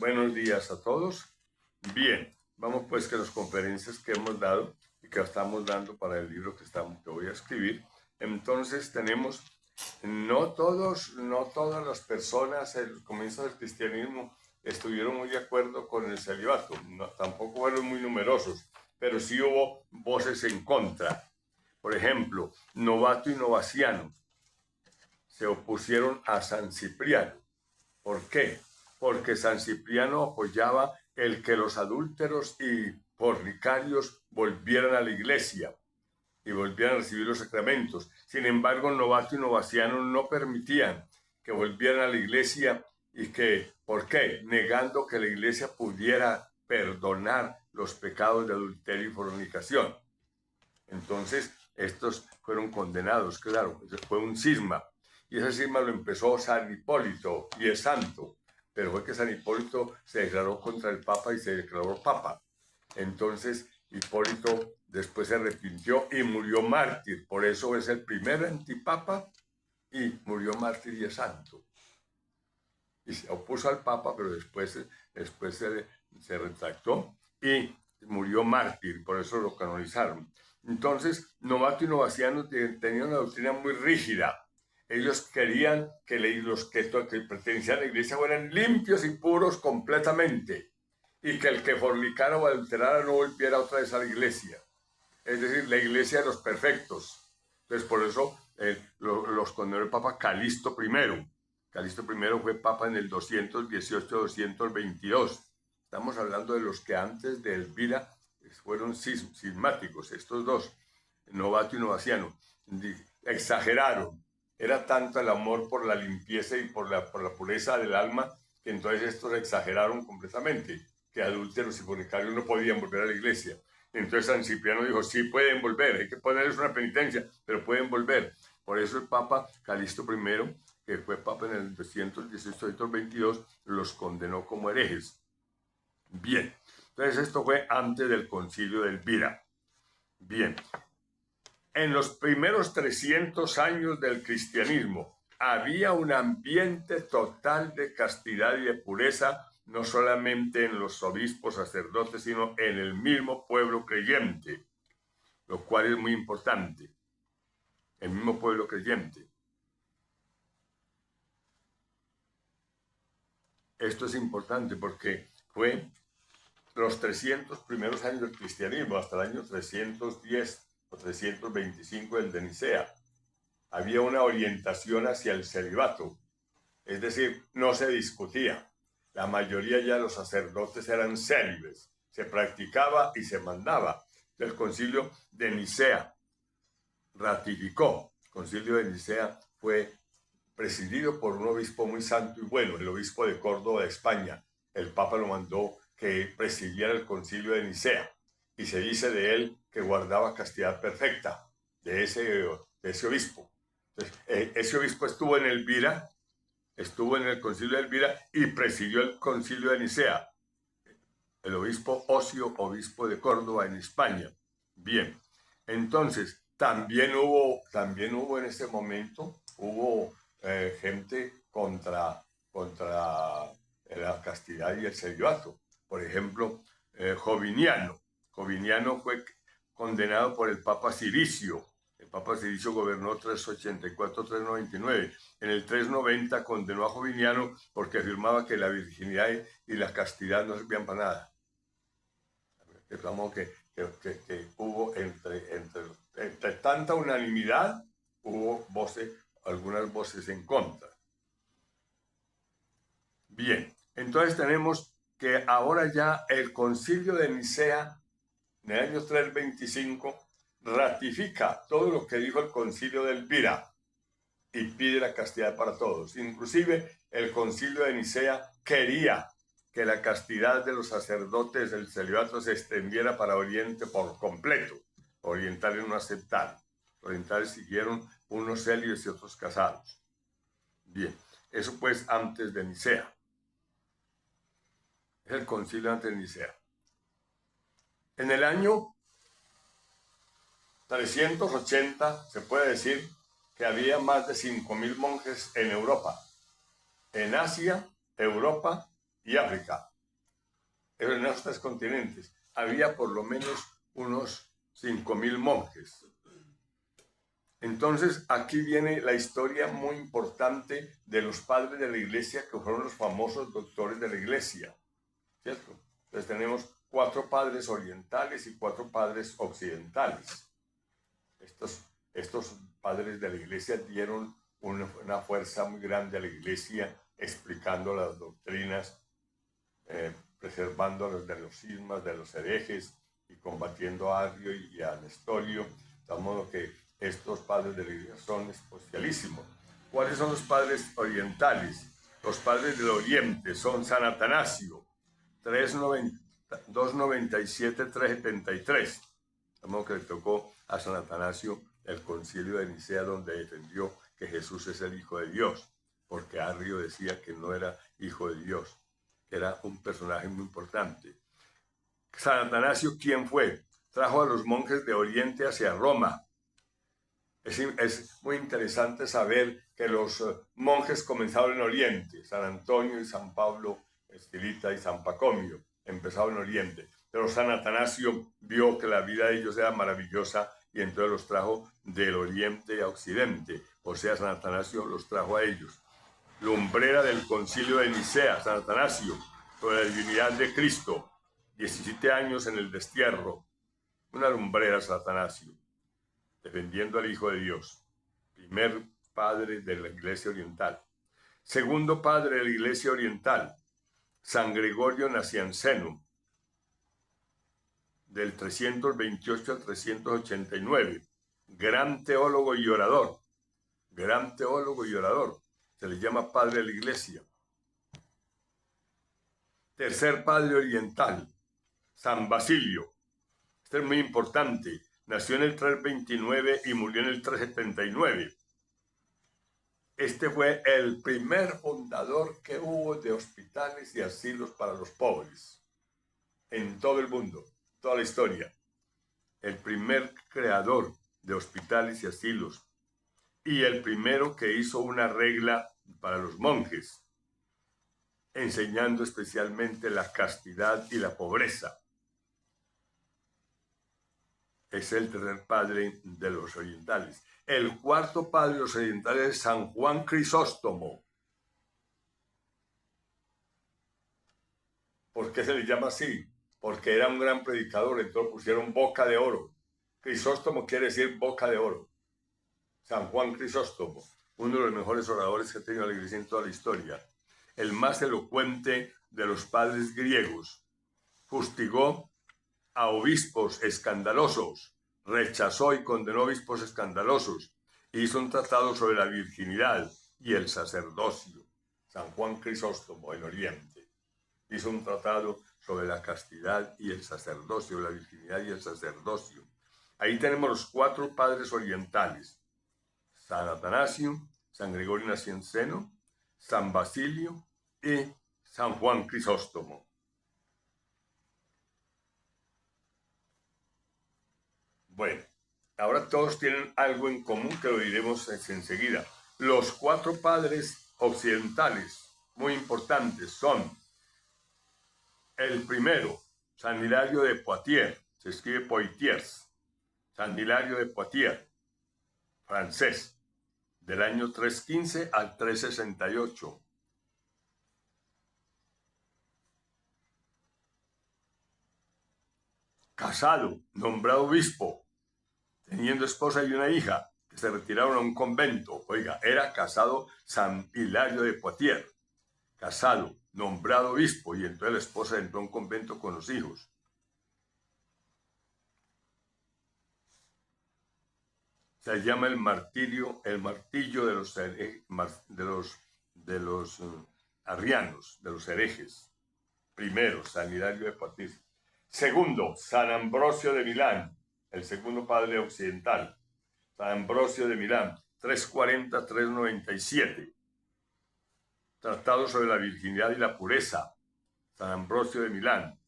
Buenos días a todos. Bien, vamos pues que las conferencias que hemos dado y que estamos dando para el libro que voy a escribir. Entonces tenemos, no todas las personas al comienzo del cristianismo estuvieron muy de acuerdo con el celibato. Tampoco fueron muy numerosos, pero sí hubo voces en contra. Por ejemplo, Novato y Novaciano se opusieron a San Cipriano. ¿Por qué? Porque San Cipriano apoyaba el que los adúlteros y fornicarios volvieran a la iglesia y volvieran a recibir los sacramentos. Sin embargo, Novato y Novaciano no permitían que volvieran a la iglesia y que, ¿por qué? Negando que la iglesia pudiera perdonar los pecados de adulterio y fornicación. Entonces, estos fueron condenados, claro, fue un cisma. Y ese cisma lo empezó San Hipólito, y es santo. Pero fue que San Hipólito se declaró contra el Papa y se declaró Papa. Entonces, Hipólito después se arrepintió y murió mártir. Por eso es el primer antipapa y murió mártir y es santo. Y se opuso al Papa, pero después se retractó y murió mártir. Por eso lo canonizaron. Entonces, Novato y Novaciano tenían una doctrina muy rígida. Ellos querían que los que pertenecían a la iglesia fueran limpios y puros completamente, y que el que fornicara o adulterara no volviera otra vez a la iglesia. Es decir, la iglesia de los perfectos. Entonces, por eso los condenó el Papa Calixto I. Calixto I fue Papa en el 218-222. Estamos hablando de los que antes de Elvira fueron cismáticos, estos dos, Novato y Novaciano. Exageraron. Era tanto el amor por la limpieza y por la pureza del alma que entonces estos exageraron completamente, que adúlteros y fornicarios no podían volver a la iglesia. Entonces San Cipriano dijo, sí pueden volver, hay que ponerles una penitencia, pero pueden volver. Por eso el Papa Calixto I, que fue Papa en el 218-222, los condenó como herejes. Bien, entonces esto fue antes del concilio de Elvira. Bien, en los primeros 300 años del cristianismo había un ambiente total de castidad y de pureza, no solamente en los obispos, sacerdotes, sino en el mismo pueblo creyente, lo cual es muy importante. El mismo pueblo creyente. Esto es importante porque fue los 300 primeros años del cristianismo, hasta el año 310 o 325 del de Nicea. Había una orientación hacia el celibato, es decir, no se discutía. La mayoría ya de los sacerdotes eran célibes, se practicaba y se mandaba. El concilio de Nicea ratificó. El concilio de Nicea fue presidido por un obispo muy santo y bueno, el obispo de Córdoba de España. El Papa lo mandó que presidiera el concilio de Nicea y se dice de él que guardaba castidad perfecta, de ese obispo. Entonces, ese obispo estuvo en Elvira, estuvo en el concilio de Elvira y presidió el concilio de Nicea. El obispo Ocio, obispo de Córdoba en España. Bien, entonces también hubo en ese momento, gente contra la castidad y el celibato. Por ejemplo, Joviniano. Joviniano fue condenado por el Papa Ciricio. El Papa Ciricio gobernó 384-399. En el 390 condenó a Joviniano porque afirmaba que la virginidad y la castidad no servían para nada. Reclamó que hubo entre tanta unanimidad, hubo algunas voces en contra. Bien, entonces tenemos que ahora ya el concilio de Nicea, en el año 325, ratifica todo lo que dijo el concilio de Elvira y pide la castidad para todos. Inclusive el concilio de Nicea quería que la castidad de los sacerdotes del celibato se extendiera para Oriente por completo. Orientales no aceptaron. Orientales siguieron unos célibes y otros casados. Bien, eso pues antes de Nicea. Es el concilio antes de Nicea. En el año 380 se puede decir que había más de 5.000 monjes en Europa, en Asia, Europa y África. en esos 3 continentes, había por lo menos unos 5.000 monjes. Entonces, aquí viene la historia muy importante de los padres de la iglesia, que fueron los famosos doctores de la iglesia, ¿cierto? Entonces tenemos 4 padres orientales y 4 padres occidentales. Estos padres de la iglesia dieron una fuerza muy grande a la iglesia, explicando las doctrinas, preservando de los cismas, de los herejes, y combatiendo a Arrio y a Nestorio, de modo que estos padres de la iglesia son especialísimos. ¿Cuáles son los padres orientales? Los padres del oriente son San Atanasio, 297, 373. De modo que le tocó a San Atanasio el concilio de Nicea, donde defendió que Jesús es el Hijo de Dios, porque Arrio decía que no era Hijo de Dios, que era un personaje muy importante. San Atanasio, ¿quién fue? Trajo a los monjes de Oriente hacia Roma. Es muy interesante saber que los monjes comenzaron en Oriente, San Antonio y San Pablo Estilita y San Pacomio empezaron en Oriente, pero San Atanasio vio que la vida de ellos era maravillosa y entonces los trajo del Oriente a Occidente, o sea, San Atanasio los trajo a ellos. Lumbrera del concilio de Nicea, San Atanasio, sobre la divinidad de Cristo, 17 años en el destierro, una lumbrera San Atanasio, defendiendo al Hijo de Dios, primer padre de la Iglesia Oriental. Segundo padre de la Iglesia Oriental, San Gregorio Nacianceno, del 328 al 389, gran teólogo y orador, se le llama padre de la Iglesia. Tercer padre oriental, San Basilio, este es muy importante, nació en el 329 y murió en el 379. Este fue el primer fundador que hubo de hospitales y asilos para los pobres en todo el mundo, toda la historia. El primer creador de hospitales y asilos y el primero que hizo una regla para los monjes, enseñando especialmente la castidad y la pobreza. Es el tercer padre de los orientales. El cuarto padre de los orientales es San Juan Crisóstomo. ¿Por qué se le llama así? Porque era un gran predicador, entonces pusieron boca de oro. Crisóstomo quiere decir boca de oro. San Juan Crisóstomo, uno de los mejores oradores que ha tenido la iglesia en toda la historia. El más elocuente de los padres griegos. Fustigó a obispos escandalosos, rechazó y condenó obispos escandalosos, hizo un tratado sobre la virginidad y el sacerdocio. San Juan Crisóstomo, en Oriente, hizo un tratado sobre la castidad y el sacerdocio, la virginidad y el sacerdocio. Ahí tenemos los 4 padres orientales: San Atanasio, San Gregorio Nacianceno, San Basilio y San Juan Crisóstomo. Bueno, ahora todos tienen algo en común que lo diremos enseguida. Los 4 padres occidentales, muy importantes, son el primero, San Hilario de Poitiers, se escribe Poitiers, San Hilario de Poitiers, francés, del año 315 al 368. Casado, nombrado obispo, teniendo esposa y una hija, que se retiraron a un convento. Oiga, era casado San Hilario de Poitiers, casado, nombrado obispo, y entonces la esposa entró a un convento con los hijos. Se llama el martillo de los arrianos, de los herejes. Primero, San Hilario de Poitiers. Segundo, San Ambrosio de Milán, el segundo padre occidental. San Ambrosio de Milán, 340-397. Tratado sobre la virginidad y la pureza. San Ambrosio de Milán,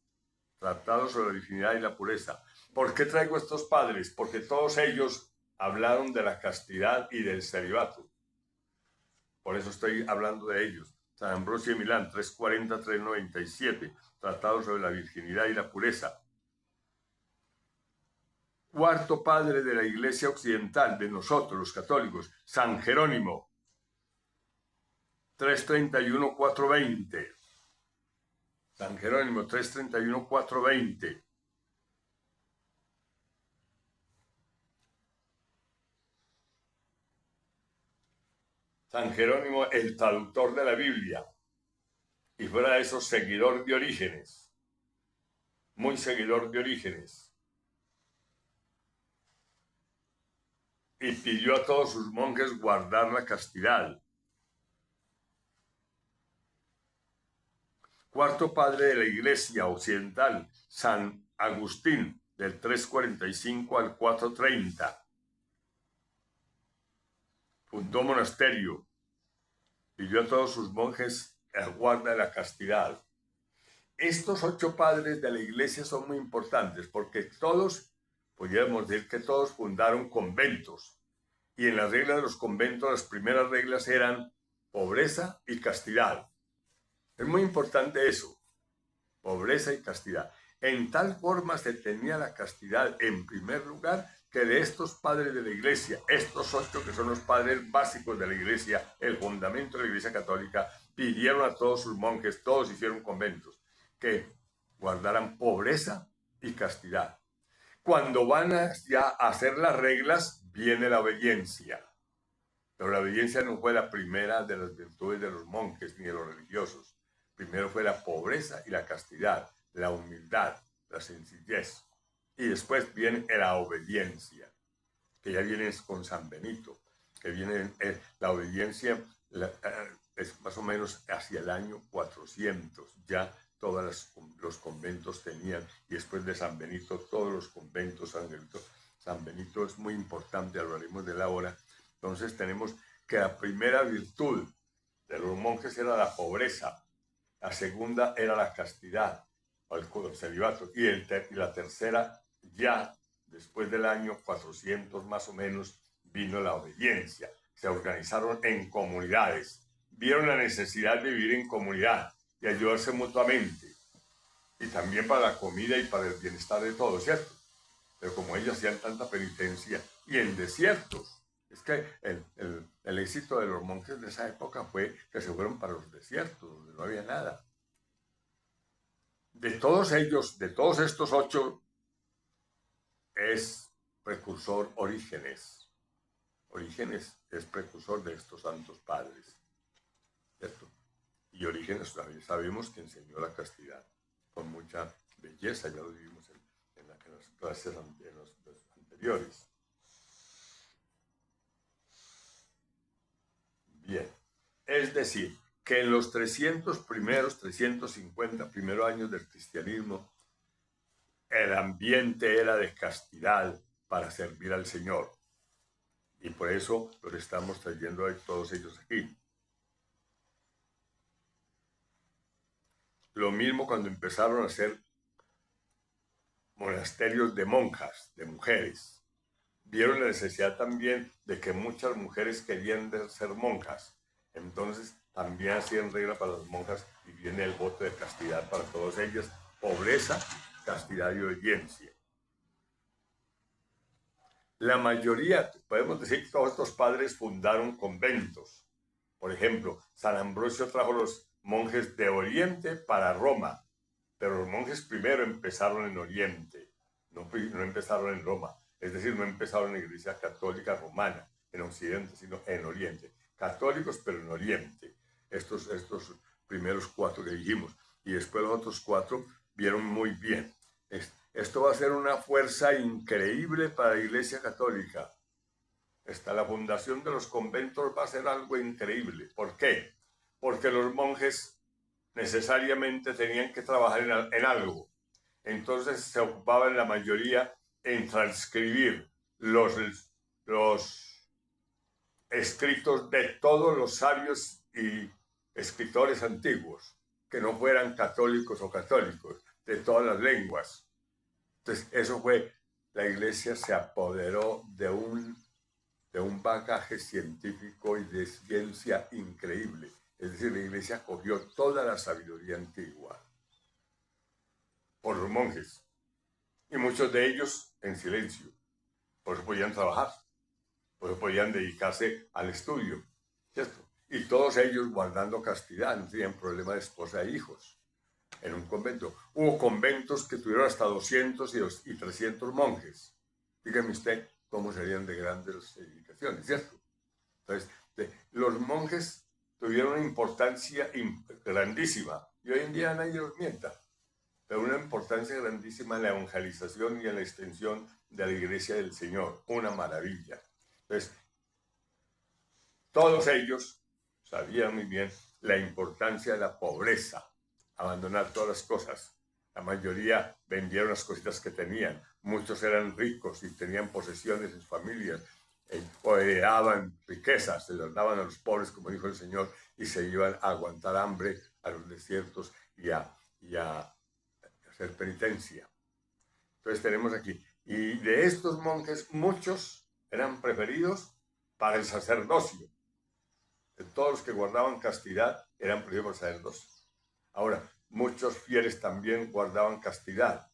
Tratado sobre la virginidad y la pureza. ¿Por qué traigo estos padres? Porque todos ellos hablaron de la castidad y del celibato. Por eso estoy hablando de ellos. San Ambrosio de Milán, 340-397, Tratado sobre la virginidad y la pureza. Cuarto padre de la Iglesia Occidental, de nosotros los católicos, San Jerónimo, 331-420. San Jerónimo, 331-420. San Jerónimo, el traductor de la Biblia, y fuera de eso, seguidor de Orígenes, muy seguidor de Orígenes, y pidió a todos sus monjes guardar la castidad. Cuarto padre de la Iglesia Occidental, San Agustín, del 345 al 430. Fundó monasterio, pidió a todos sus monjes el guarda de la castidad. Estos 8 padres de la Iglesia son muy importantes porque todos, podríamos decir que todos fundaron conventos. Y en las reglas de los conventos, las primeras reglas eran pobreza y castidad. Es muy importante eso, pobreza y castidad. En tal forma se tenía la castidad en primer lugar que de estos padres de la Iglesia, estos 8 que son los padres básicos de la Iglesia, el fundamento de la Iglesia Católica, pidieron a todos sus monjes, todos hicieron conventos, que guardaran pobreza y castidad. Cuando van ya a hacer las reglas, viene la obediencia. Pero la obediencia no fue la primera de las virtudes de los monjes ni de los religiosos. Primero fue la pobreza y la castidad, la humildad, la sencillez. Y después viene la obediencia, que ya viene con San Benito, que viene la obediencia, es más o menos hacia el año 400. Ya todos los conventos tenían, y después de San Benito, todos los conventos, San Benito es muy importante, hablaremos de él ahora. Entonces tenemos que la primera virtud de los monjes era la pobreza, la segunda era la castidad, o el celibato, y la tercera, ya después del año 400 más o menos, vino la obediencia. Se organizaron en comunidades, vieron la necesidad de vivir en comunidad y ayudarse mutuamente, y también para la comida y para el bienestar de todos, ¿cierto? Pero como ellos hacían tanta penitencia y en desiertos, es que el éxito de los monjes de esa época fue que se fueron para los desiertos, donde no había nada. De todos ellos, de todos estos 8, es precursor Orígenes. Orígenes es precursor de estos santos padres, ¿cierto? Y Orígenes sabemos que enseñó la castidad con mucha belleza, ya lo vimos en las clases anteriores. Bien, es decir, que en los 350 primeros años del cristianismo, el ambiente era de castidad para servir al Señor. Y por eso los estamos trayendo a todos ellos aquí. Lo mismo cuando empezaron a hacer monasterios de monjas, de mujeres. Vieron la necesidad también de que muchas mujeres querían ser monjas. Entonces también hacían regla para las monjas y viene el voto de castidad para todas ellas. Pobreza, castidad y obediencia. La mayoría, podemos decir que todos estos padres fundaron conventos. Por ejemplo, San Ambrosio trajo los monjes de Oriente para Roma, pero los monjes primero empezaron en Oriente, no empezaron en Roma. Es decir, no empezaron en la Iglesia Católica Romana, en Occidente, sino en Oriente. Católicos, pero en Oriente. Estos primeros 4 que dijimos. Y después los otros 4 vieron muy bien. Esto va a ser una fuerza increíble para la Iglesia Católica. La fundación de los conventos va a ser algo increíble. ¿Por qué? Porque los monjes necesariamente tenían que trabajar en algo. Entonces se ocupaban la mayoría en transcribir los escritos de todos los sabios y escritores antiguos, que no fueran católicos o católicos, de todas las lenguas. Entonces eso fue, la Iglesia se apoderó de un bagaje científico y de ciencia increíble. Es Es decir, la iglesia cogió toda la sabiduría antigua por los monjes, y muchos de ellos en silencio, por eso podían trabajar, por eso podían dedicarse al estudio, ¿cierto? Y todos ellos guardando castidad, no tenían problema de esposa e hijos en un convento. Hubo conventos que tuvieron hasta 200 y 300 monjes. Dígame usted cómo serían de grandes las edificaciones, ¿cierto? Entonces, los monjes tuvieron una importancia grandísima, y hoy en día nadie los mienta, pero una importancia grandísima en la evangelización y en la extensión de la iglesia del Señor. Una maravilla. Entonces, todos ellos sabían muy bien la importancia de la pobreza, abandonar todas las cosas. La mayoría vendieron las cositas que tenían. Muchos eran ricos y tenían posesiones en sus familias, o heredaban riquezas, se las daban a los pobres, como dijo el Señor, y se iban a aguantar hambre a los desiertos y a hacer penitencia. Entonces tenemos aquí, y de estos monjes muchos eran preferidos para el sacerdocio. De todos los que guardaban castidad eran preferidos para el sacerdocio. Ahora, muchos fieles también guardaban castidad.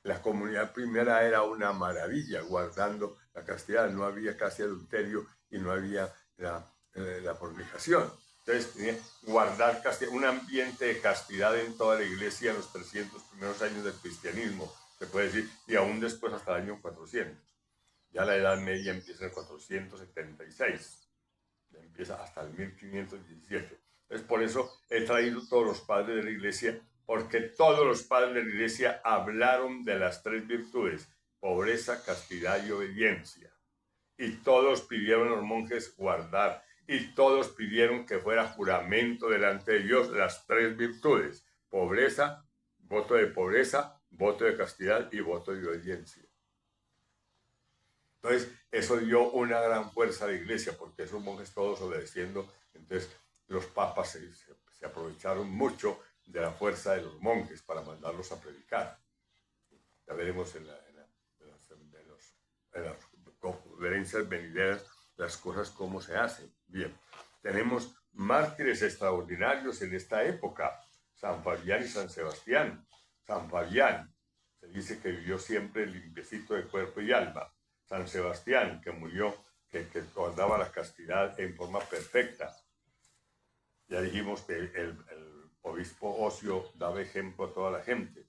La comunidad primera era una maravilla guardando la castidad, no había casi adulterio y no había la fornicación. Entonces tenía guardar castidad, un ambiente de castidad en toda la iglesia en los 300 primeros años del cristianismo, se puede decir, y aún después hasta el año 400. Ya la Edad Media empieza en el 476, empieza hasta el 1517. Entonces por eso he traído todos los padres de la iglesia, porque todos los padres de la iglesia hablaron de las tres virtudes: pobreza, castidad y obediencia. Y todos pidieron a los monjes guardar, y todos pidieron que fuera juramento delante de Dios las tres virtudes: pobreza, voto de pobreza, voto de castidad y voto de obediencia. Entonces, eso dio una gran fuerza a la iglesia, porque esos monjes todos obedeciendo, entonces los papas se aprovecharon mucho de la fuerza de los monjes para mandarlos a predicar. Ya veremos en las conferencias venideras las cosas cómo se hacen. Bien, tenemos mártires extraordinarios en esta época: San Fabián y San Sebastián. San Fabián se dice que vivió siempre limpiecito de cuerpo y alma. San Sebastián, que murió, que guardaba la castidad en forma perfecta. Ya dijimos que el obispo Ocio daba ejemplo a toda la gente.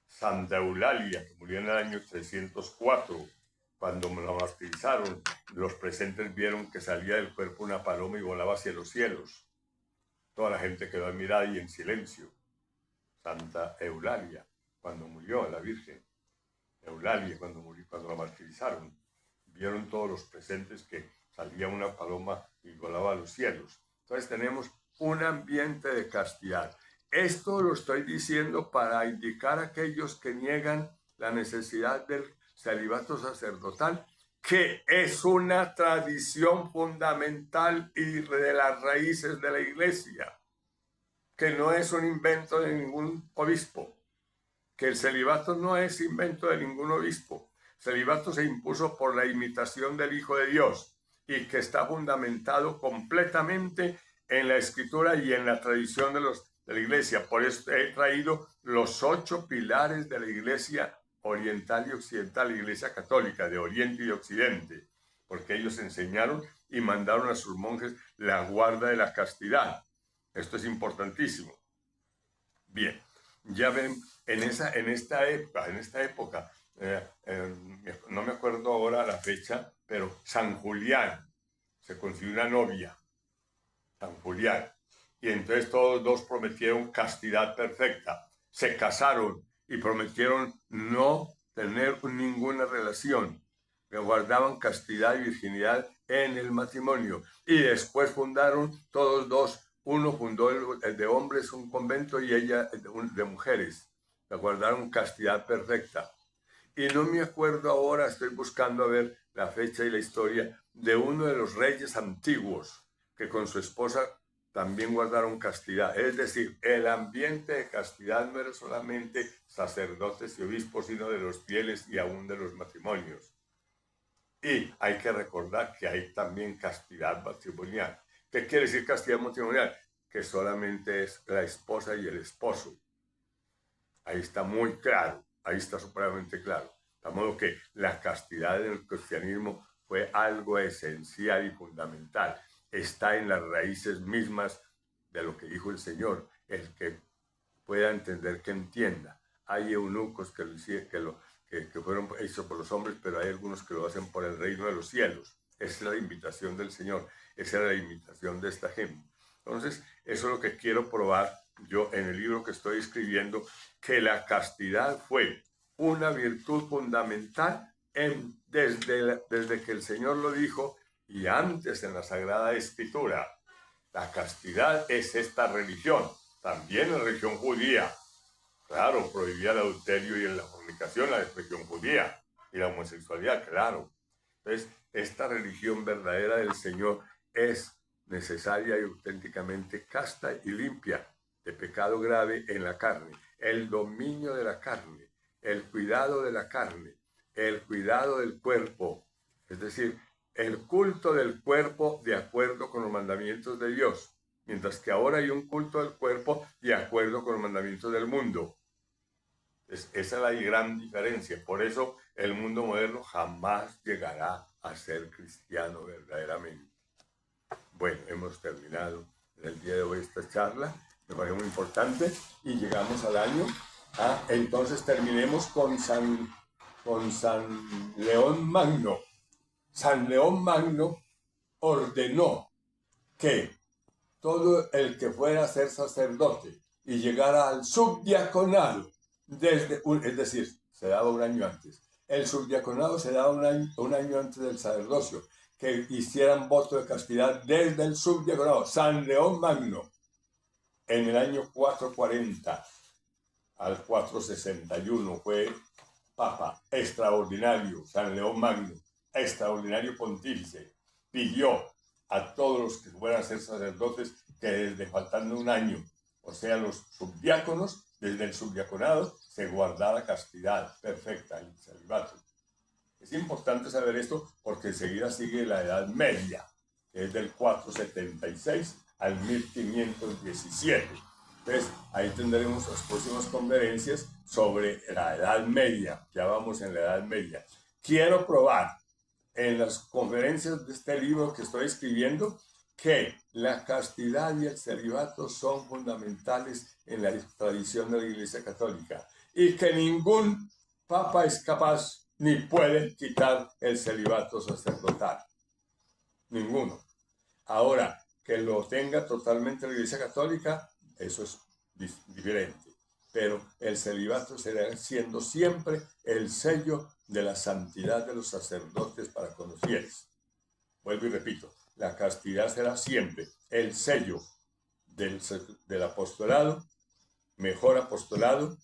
Santa Eulalia, que murió en el año 304, cuando la martirizaron, los presentes vieron que salía del cuerpo una paloma y volaba hacia los cielos. Toda la gente quedó admirada y en silencio. Santa Eulalia, cuando murió la Virgen. Eulalia, cuando murió, cuando la martirizaron, vieron todos los presentes que salía una paloma y volaba a los cielos. Entonces tenemos un ambiente de castidad. Esto lo estoy diciendo para indicar a aquellos que niegan la necesidad del celibato sacerdotal, que es una tradición fundamental y de las raíces de la iglesia, que no es un invento de ningún obispo, que el celibato no es invento de ningún obispo. El celibato se impuso por la imitación del Hijo de Dios y que está fundamentado completamente en la Escritura y en la tradición de la iglesia. Por eso he traído los 8 pilares de la iglesia oriental y occidental, la iglesia católica de Oriente y de Occidente, porque ellos enseñaron y mandaron a sus monjes la guarda de la castidad. Esto es importantísimo. Bien, ya ven, en esta época, no me acuerdo ahora la fecha, pero San Julián se consiguió una novia, San Julián, y entonces todos dos prometieron castidad perfecta, se casaron y prometieron no tener ninguna relación, que guardaban castidad y virginidad en el matrimonio, y después fundaron todos dos. Uno fundó el de hombres un convento y ella de mujeres. Guardaron castidad perfecta. Y no me acuerdo ahora, estoy buscando a ver la fecha y la historia de uno de los reyes antiguos que con su esposa también guardaron castidad. Es decir, el ambiente de castidad no era solamente sacerdotes y obispos, sino de los fieles y aún de los matrimonios. Y hay que recordar que hay también castidad matrimonial. ¿Qué quiere decir castidad matrimonial? que solamente es la esposa y el esposo. Ahí está muy claro, ahí está supremamente claro. De modo que la castidad en el cristianismo fue algo esencial y fundamental. Está en las raíces mismas de lo que dijo el Señor. El que pueda entender, que entienda. Hay eunucos que fueron hechos por los hombres, pero hay algunos que lo hacen por el reino de los cielos. Esa es la invitación del Señor. Esa es la invitación de esta gente. Entonces, eso es lo que quiero probar yo en el libro que estoy escribiendo, que la castidad fue una virtud fundamental desde que el Señor lo dijo y antes en la Sagrada Escritura. La castidad es esta religión, también la religión judía. Claro, prohibía el adulterio y la fornicación, la religión judía, y la homosexualidad, claro. Entonces, esta religión verdadera del Señor es necesaria y auténticamente casta y limpia de pecado grave en la carne. El dominio de la carne, el cuidado de la carne, el cuidado del cuerpo, es decir, el culto del cuerpo de acuerdo con los mandamientos de Dios, mientras que ahora hay un culto del cuerpo de acuerdo con los mandamientos del mundo. Esa es la gran diferencia. Por eso el mundo moderno jamás llegará a ser cristiano verdaderamente. Bueno, hemos terminado en el día de hoy esta charla, me parece muy importante, y llegamos al año. Entonces terminemos con San León Magno. San León Magno ordenó que todo el que fuera a ser sacerdote y llegara al subdiaconado, es decir, se daba un año antes. El subdiaconado se daba un año antes del sacerdocio, que hicieran voto de castidad desde el subdiaconado. San León Magno, en el año 440 al 461, fue papa extraordinario. San León Magno, extraordinario pontífice, pidió a todos los que fueran a ser sacerdotes que desde faltando un año, o sea, los subdiáconos, desde el subdiaconado, se guardara castidad perfecta, el celibato. Es importante saber esto porque enseguida sigue la Edad Media, que es del 476 al 1517. Entonces, ahí tendremos las próximas conferencias sobre la Edad Media. Ya vamos en la Edad Media. Quiero probar en las conferencias de este libro que estoy escribiendo que la castidad y el celibato son fundamentales en la tradición de la Iglesia Católica y que ningún papa es capaz ni puede quitar el celibato sacerdotal. Ninguno. Ahora, que lo tenga totalmente la Iglesia Católica, eso es diferente. Pero el celibato será siendo siempre el sello de la santidad de los sacerdotes para con los fieles. Vuelvo y repito, la castidad será siempre el sello del apostolado, mejor apostolado,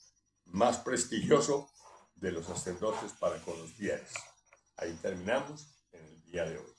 más prestigioso de los sacerdotes para con los fieles. Ahí terminamos en el día de hoy.